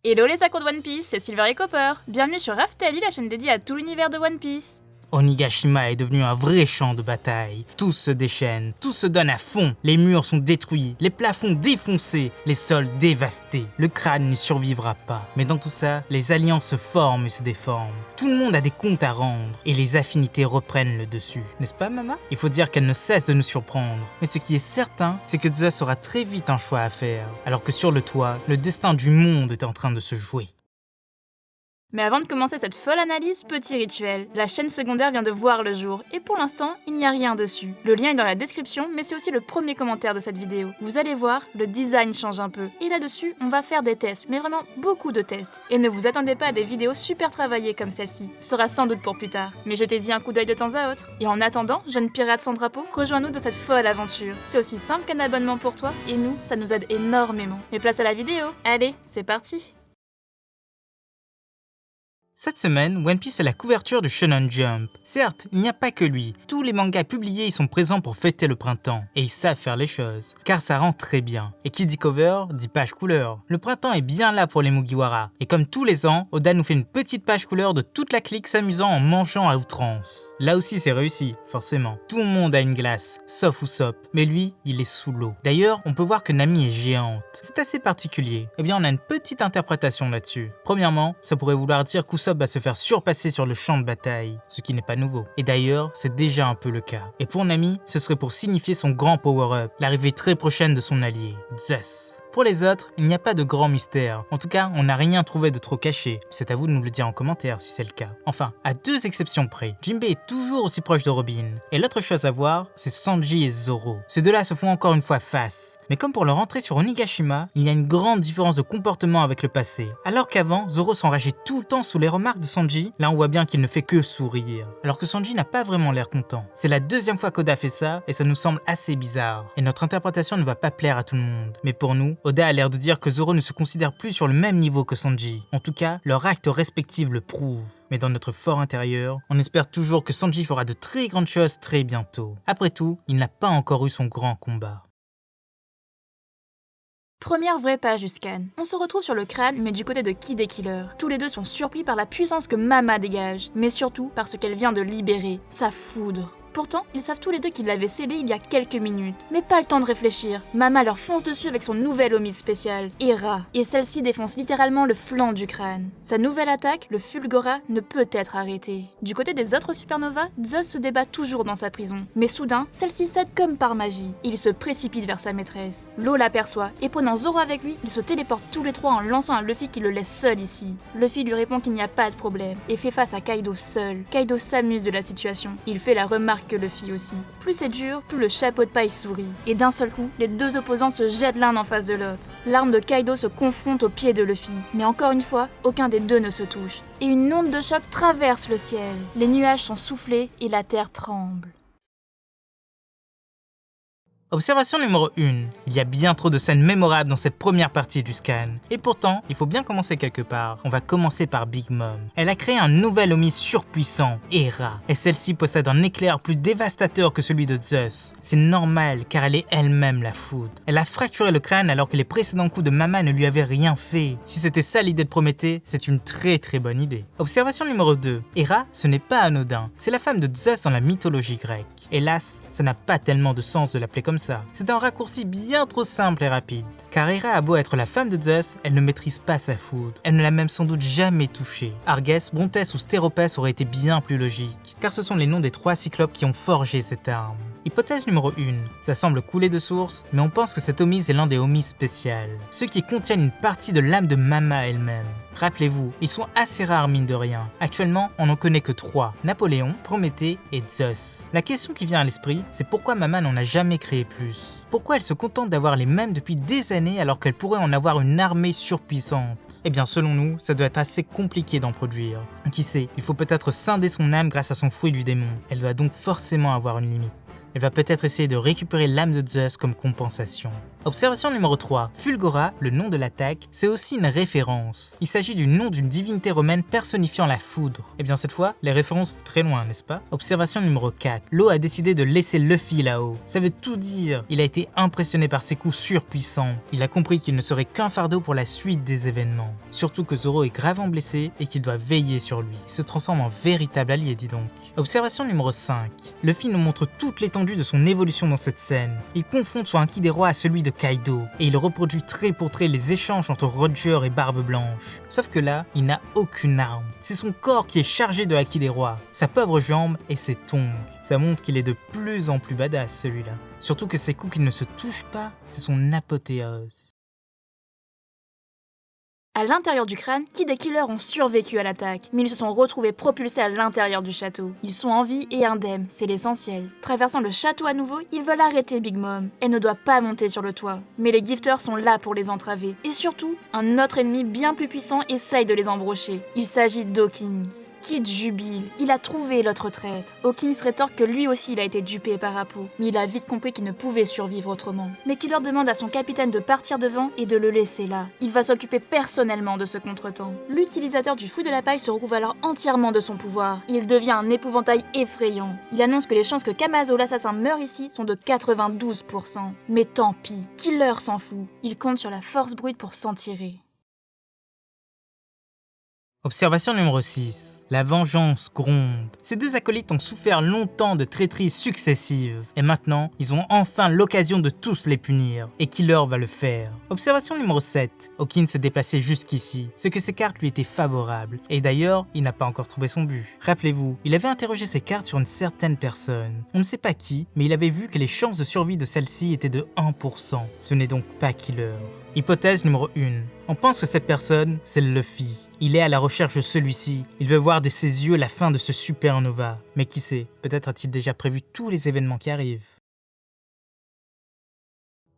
Hello les accros de One Piece, c'est Silver et Copper. Bienvenue sur Raftalie, la chaîne dédiée à tout l'univers de One Piece. Onigashima est devenu un vrai champ de bataille. Tous se déchaînent, tous se donnent à fond. Les murs sont détruits, les plafonds défoncés, les sols dévastés. Le crâne n'y survivra pas. Mais dans tout ça, les alliances se forment et se déforment. Tout le monde a des comptes à rendre et les affinités reprennent le dessus. N'est-ce pas, Mama? Il faut dire qu'elle ne cesse de nous surprendre. Mais ce qui est certain, c'est que Zeus aura très vite un choix à faire. Alors que sur le toit, le destin du monde est en train de se jouer. Mais avant de commencer cette folle analyse, petit rituel. La chaîne secondaire vient de voir le jour, et pour l'instant, il n'y a rien dessus. Le lien est dans la description, mais c'est aussi le premier commentaire de cette vidéo. Vous allez voir, le design change un peu. Et là-dessus, on va faire des tests, mais vraiment beaucoup de tests. Et ne vous attendez pas à des vidéos super travaillées comme celle-ci. Ce sera sans doute pour plus tard. Mais jetez-y un coup d'œil de temps à autre. Et en attendant, jeune pirate sans drapeau, rejoins-nous dans cette folle aventure. C'est aussi simple qu'un abonnement pour toi, et nous, ça nous aide énormément. Mais place à la vidéo. Allez, c'est parti! Cette semaine, One Piece fait la couverture du Shonen Jump. Certes, il n'y a pas que lui. Tous les mangas publiés y sont présents pour fêter le printemps. Et ils savent faire les choses, car ça rend très bien. Et qui dit cover, dit page couleur. Le printemps est bien là pour les Mugiwara. Et comme tous les ans, Oda nous fait une petite page couleur de toute la clique s'amusant en mangeant à outrance. Là aussi c'est réussi, forcément. Tout le monde a une glace, sauf Usopp. Mais lui, il est sous l'eau. D'ailleurs, on peut voir que Nami est géante. C'est assez particulier. Eh bien, on a une petite interprétation là-dessus. Premièrement, ça pourrait vouloir dire qu'Usopp va se faire surpasser sur le champ de bataille, ce qui n'est pas nouveau. Et d'ailleurs, c'est déjà un peu le cas. Et pour Nami, ce serait pour signifier son grand power-up, l'arrivée très prochaine de son allié, Zeus. Pour les autres, il n'y a pas de grand mystère. En tout cas, on n'a rien trouvé de trop caché. C'est à vous de nous le dire en commentaire si c'est le cas. Enfin, à deux exceptions près, Jinbei est toujours aussi proche de Robin. Et l'autre chose à voir, c'est Sanji et Zoro. Ces deux-là se font encore une fois face. Mais comme pour leur entrée sur Onigashima, il y a une grande différence de comportement avec le passé. Alors qu'avant, Zoro s'enrageait tout le temps sous les remarques de Sanji, là on voit bien qu'il ne fait que sourire. Alors que Sanji n'a pas vraiment l'air content. C'est la deuxième fois qu'Oda fait ça, et ça nous semble assez bizarre. Et notre interprétation ne va pas plaire à tout le monde. Mais pour nous, Oda a l'air de dire que Zoro ne se considère plus sur le même niveau que Sanji. En tout cas, leurs actes respectifs le prouvent. Mais dans notre fort intérieur, on espère toujours que Sanji fera de très grandes choses très bientôt. Après tout, il n'a pas encore eu son grand combat. Première vraie page du scan. On se retrouve sur le crâne, mais du côté de Kid et Killer. Tous les deux sont surpris par la puissance que Mama dégage, mais surtout par ce qu'elle vient de libérer, sa foudre. Pourtant, ils savent tous les deux qu'il l'avait scellé il y a quelques minutes. Mais pas le temps de réfléchir. Mama leur fonce dessus avec son nouvel omise spécial, Hera. Et celle-ci défonce littéralement le flanc du crâne. Sa nouvelle attaque, le Fulgora, ne peut être arrêtée. Du côté des autres supernovas, Zeus se débat toujours dans sa prison. Mais soudain, celle-ci cède comme par magie. Et il se précipite vers sa maîtresse. Law l'aperçoit, et prenant Zoro avec lui, ils se téléportent tous les trois en lançant un Luffy qui le laisse seul ici. Luffy lui répond qu'il n'y a pas de problème, et fait face à Kaido seul. Kaido s'amuse de la situation. Il fait la remarque que Luffy aussi. Plus c'est dur, plus le chapeau de paille sourit. Et d'un seul coup, les deux opposants se jettent l'un en face de l'autre. L'arme de Kaido se confronte au pied de Luffy. Mais encore une fois, aucun des deux ne se touche. Et une onde de choc traverse le ciel. Les nuages sont soufflés et la terre tremble. Observation numéro 1. Il y a bien trop de scènes mémorables dans cette première partie du scan. Et pourtant, il faut bien commencer quelque part. On va commencer par Big Mom. Elle a créé un nouvel Omi surpuissant, Hera. Et celle-ci possède un éclair plus dévastateur que celui de Zeus. C'est normal, car elle est elle-même la foudre. Elle a fracturé le crâne alors que les précédents coups de Mama ne lui avaient rien fait. Si c'était ça l'idée de Prométhée, c'est une très bonne idée. Observation numéro 2. Hera, ce n'est pas anodin. C'est la femme de Zeus dans la mythologie grecque. Hélas, ça n'a pas tellement de sens de l'appeler comme ça. C'est un raccourci bien trop simple et rapide. Car Hera a beau être la femme de Zeus, elle ne maîtrise pas sa foudre. Elle ne l'a même sans doute jamais touchée. Argès, Brontès ou Stéropès auraient été bien plus logiques. Car ce sont les noms des trois cyclopes qui ont forgé cette arme. Hypothèse numéro 1. Ça semble couler de source, mais on pense que cet Omise est l'un des Omis spéciales. Ceux qui contiennent une partie de l'âme de Mama elle-même. Rappelez-vous, ils sont assez rares mine de rien. Actuellement, on n'en connaît que 3. Napoléon, Prométhée et Zeus. La question qui vient à l'esprit, c'est pourquoi Mama n'en a jamais créé plus. Pourquoi elle se contente d'avoir les mêmes depuis des années alors qu'elle pourrait en avoir une armée surpuissante? Eh bien selon nous, ça doit être assez compliqué d'en produire. Qui sait, il faut peut-être scinder son âme grâce à son fruit du démon. Elle doit donc forcément avoir une limite. Elle va peut-être essayer de récupérer l'âme de Zeus comme compensation. Observation numéro 3. Fulgora, le nom de l'attaque, c'est aussi une référence. Il s'agit du nom d'une divinité romaine personnifiant la foudre. Et bien cette fois, les références vont très loin, n'est-ce pas? Observation numéro 4. Law a décidé de laisser Luffy là-haut. Ça veut tout dire. Il a été impressionné par ses coups surpuissants. Il a compris qu'il ne serait qu'un fardeau pour la suite des événements. Surtout que Zoro est gravement blessé et qu'il doit veiller sur lui. Il se transforme en véritable allié, dis donc. Observation numéro 5. Luffy nous montre toute l'étendue de son évolution dans cette scène. Il confronte son Haki des rois à celui de Kaido et il reproduit trait pour trait les échanges entre Roger et Barbe Blanche. Sauf que là, il n'a aucune arme. C'est son corps qui est chargé de Haki des rois, sa pauvre jambe et ses tongs. Ça montre qu'il est de plus en plus badass celui-là. Surtout que ses coups qui ne se touchent pas, c'est son apothéose. À l'intérieur du crâne, Kid et Killer ont survécu à l'attaque, mais ils se sont retrouvés propulsés à l'intérieur du château. Ils sont en vie et indemnes, c'est l'essentiel. Traversant le château à nouveau, ils veulent arrêter Big Mom. Elle ne doit pas monter sur le toit. Mais les gifters sont là pour les entraver. Et surtout, un autre ennemi bien plus puissant essaye de les embrocher. Il s'agit d'Hawkins. Kid jubile, il a trouvé l'autre traître. Hawkins rétorque que lui aussi il a été dupé par Apo, mais il a vite compris qu'il ne pouvait survivre autrement. Mais Killer demande à son capitaine de partir devant et de le laisser là. Il va s'occuper personnellement de ce contretemps. L'utilisateur du fouet de la paille se recouvre alors entièrement de son pouvoir. Il devient un épouvantail effrayant. Il annonce que les chances que Kamazo l'assassin meure ici sont de 92%. Mais tant pis, Killer s'en fout. Il compte sur la force brute pour s'en tirer. Observation numéro 6. La vengeance gronde. Ces deux acolytes ont souffert longtemps de traîtrises successives. Et maintenant, ils ont enfin l'occasion de tous les punir. Et Killer va le faire. Observation numéro 7. Hawkins s'est déplacé jusqu'ici, ce que ses cartes lui étaient favorables. Et d'ailleurs, il n'a pas encore trouvé son but. Rappelez-vous, il avait interrogé ses cartes sur une certaine personne. On ne sait pas qui, mais il avait vu que les chances de survie de celle-ci étaient de 1%. Ce n'est donc pas Killer. Hypothèse numéro 1. On pense que cette personne, c'est Luffy. Il est à la recherche de celui-ci. Il veut voir de ses yeux la fin de ce supernova. Mais qui sait, peut-être a-t-il déjà prévu tous les événements qui arrivent.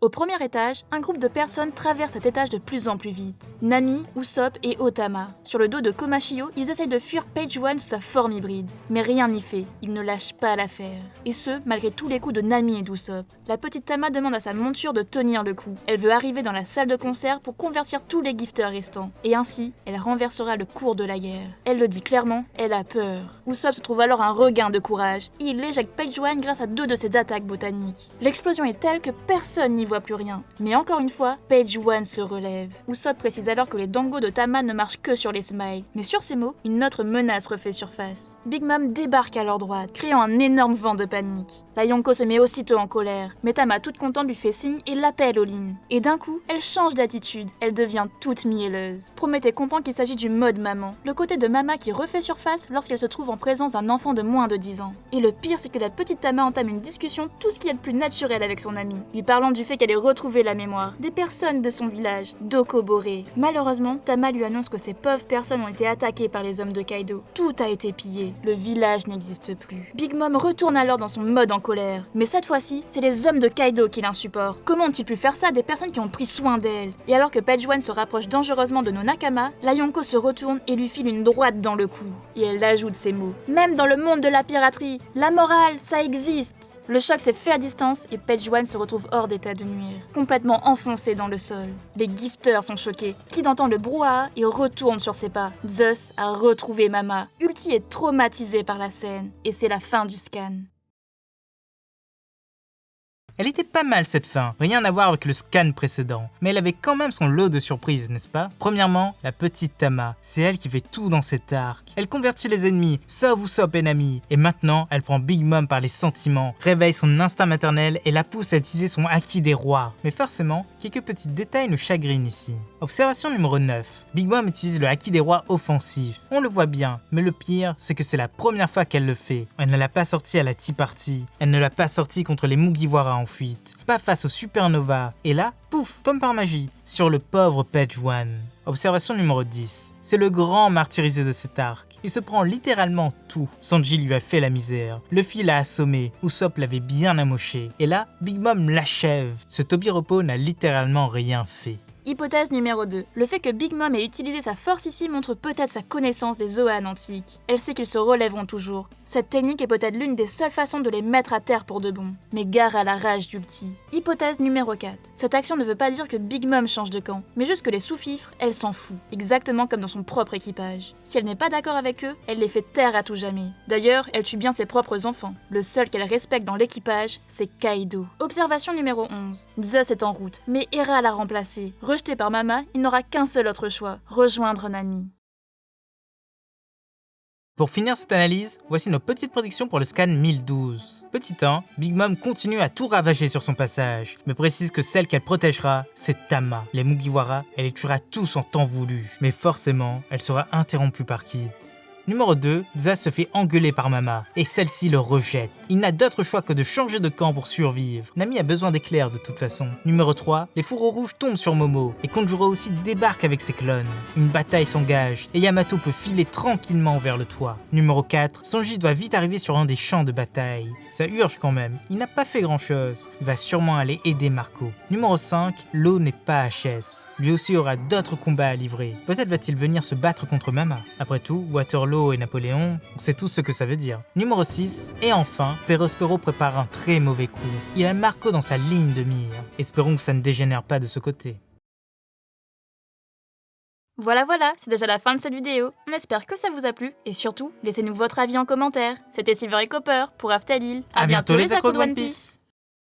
Au premier étage, un groupe de personnes traverse cet étage de plus en plus vite. Nami, Usopp et Otama. Sur le dos de Komashio, ils essayent de fuir Page One sous sa forme hybride. Mais rien n'y fait, ils ne lâchent pas l'affaire. Et ce, malgré tous les coups de Nami et d'Usopp. La petite Tama demande à sa monture de tenir le coup. Elle veut arriver dans la salle de concert pour convertir tous les gifters restants. Et ainsi, elle renversera le cours de la guerre. Elle le dit clairement, elle a peur. Usopp se trouve alors un regain de courage. Et il éjecte Page One grâce à 2 de ses attaques botaniques. L'explosion est telle que personne n'y voit plus rien. Mais encore une fois, Page One se relève. Usopp précise alors que les dangos de Tama ne marchent que sur les smiles. Mais sur ces mots, une autre menace refait surface. Big Mom débarque à leur droite, créant un énorme vent de panique. La Yonko se met aussitôt en colère, mais Tama toute contente lui fait signe et l'appelle au line. Et d'un coup, elle change d'attitude, elle devient toute mielleuse. Prométhée comprend qu'il s'agit du mode maman, le côté de Mama qui refait surface lorsqu'elle se trouve en présence d'un enfant de moins de 10 ans. Et le pire, c'est que la petite Tama entame une discussion tout ce qui est de plus naturel avec son amie, lui parlant du fait qu'elle ait retrouvé la mémoire des personnes de son village, d'Okobore. Malheureusement, Tama lui annonce que ces pauvres personnes ont été attaquées par les hommes de Kaido. Tout a été pillé, le village n'existe plus. Big Mom retourne alors dans son mode en colère. Mais cette fois-ci, c'est les hommes de Kaido qui l'insupportent. Comment ont-ils pu faire ça à des personnes qui ont pris soin d'elle? Et alors que Page One se rapproche dangereusement de nos Nakama, la Yonko se retourne et lui file une droite dans le cou. Et elle ajoute ces mots. Même dans le monde de la piraterie, la morale, ça existe. Le choc s'est fait à distance et Page One se retrouve hors d'état de nuire, complètement enfoncé dans le sol. Les gifters sont choqués. Kid entend le brouhaha et retourne sur ses pas. Zeus a retrouvé Mama. Ulti est traumatisé par la scène et c'est la fin du scan. Elle était pas mal cette fin, rien à voir avec le scan précédent, mais elle avait quand même son lot de surprises, n'est-ce pas? Premièrement, la petite Tama, c'est elle qui fait tout dans cet arc. Elle convertit les ennemis, sauve Usopp et Nami, et maintenant elle prend Big Mom par les sentiments, réveille son instinct maternel et la pousse à utiliser son Haki des rois. Mais forcément, quelques petits détails nous chagrinent ici. Observation numéro 9. Big Mom utilise le Haki des rois offensif. On le voit bien, mais le pire, c'est que c'est la première fois qu'elle le fait. Elle ne l'a pas sorti à la Tea Party, elle ne l'a pas sorti contre les Mugiwara en fuite, pas face aux supernova, et là, pouf, comme par magie, sur le pauvre Page One. Observation numéro 10. C'est le grand martyrisé de cet arc. Il se prend littéralement tout. Sanji lui a fait la misère. Luffy l'a assommé. Usopp l'avait bien amoché. Et là, Big Mom l'achève. Ce Tobiropo n'a littéralement rien fait. Hypothèse numéro 2. Le fait que Big Mom ait utilisé sa force ici montre peut-être sa connaissance des Zoan antiques. Elle sait qu'ils se relèveront toujours. Cette technique est peut-être l'une des seules façons de les mettre à terre pour de bon. Mais gare à la rage d'Ulti. Hypothèse numéro 4. Cette action ne veut pas dire que Big Mom change de camp, mais juste que les sous-fifres, elle s'en fout. Exactement comme dans son propre équipage. Si elle n'est pas d'accord avec eux, elle les fait taire à tout jamais. D'ailleurs, elle tue bien ses propres enfants. Le seul qu'elle respecte dans l'équipage, c'est Kaido. Observation numéro 11. Zeus est en route, mais Hera l'a remplacé. Rejeté par Mama, il n'aura qu'un seul autre choix, rejoindre Nami. Pour finir cette analyse, voici nos petites prédictions pour le scan 1012. Petit 1, Big Mom continue à tout ravager sur son passage, mais précise que celle qu'elle protégera, c'est Tama. Les Mugiwara, elle les tuera tous en temps voulu, mais forcément, elle sera interrompue par Kid. Numéro 2, Zeus se fait engueuler par Mama, et celle-ci le rejette. Il n'a d'autre choix que de changer de camp pour survivre. Nami a besoin d'éclairs de toute façon. Numéro 3, les fourreaux rouges tombent sur Momo, et Konjuro aussi débarque avec ses clones. Une bataille s'engage, et Yamato peut filer tranquillement vers le toit. Numéro 4, Sanji doit vite arriver sur un des champs de bataille. Ça urge quand même, il n'a pas fait grand chose. Il va sûrement aller aider Marco. Numéro 5, Law n'est pas HS. Lui aussi aura d'autres combats à livrer. Peut-être va-t-il venir se battre contre Mama. Après tout, Waterloo et Napoléon, on sait tous ce que ça veut dire. Numéro 6, et enfin, Perospero prépare un très mauvais coup. Il a Marco dans sa ligne de mire. Espérons que ça ne dégénère pas de ce côté. Voilà, c'est déjà la fin de cette vidéo. On espère que ça vous a plu. Et surtout, laissez-nous votre avis en commentaire. C'était Silver et Copper pour Aftalil. À bientôt les accros de One Piece.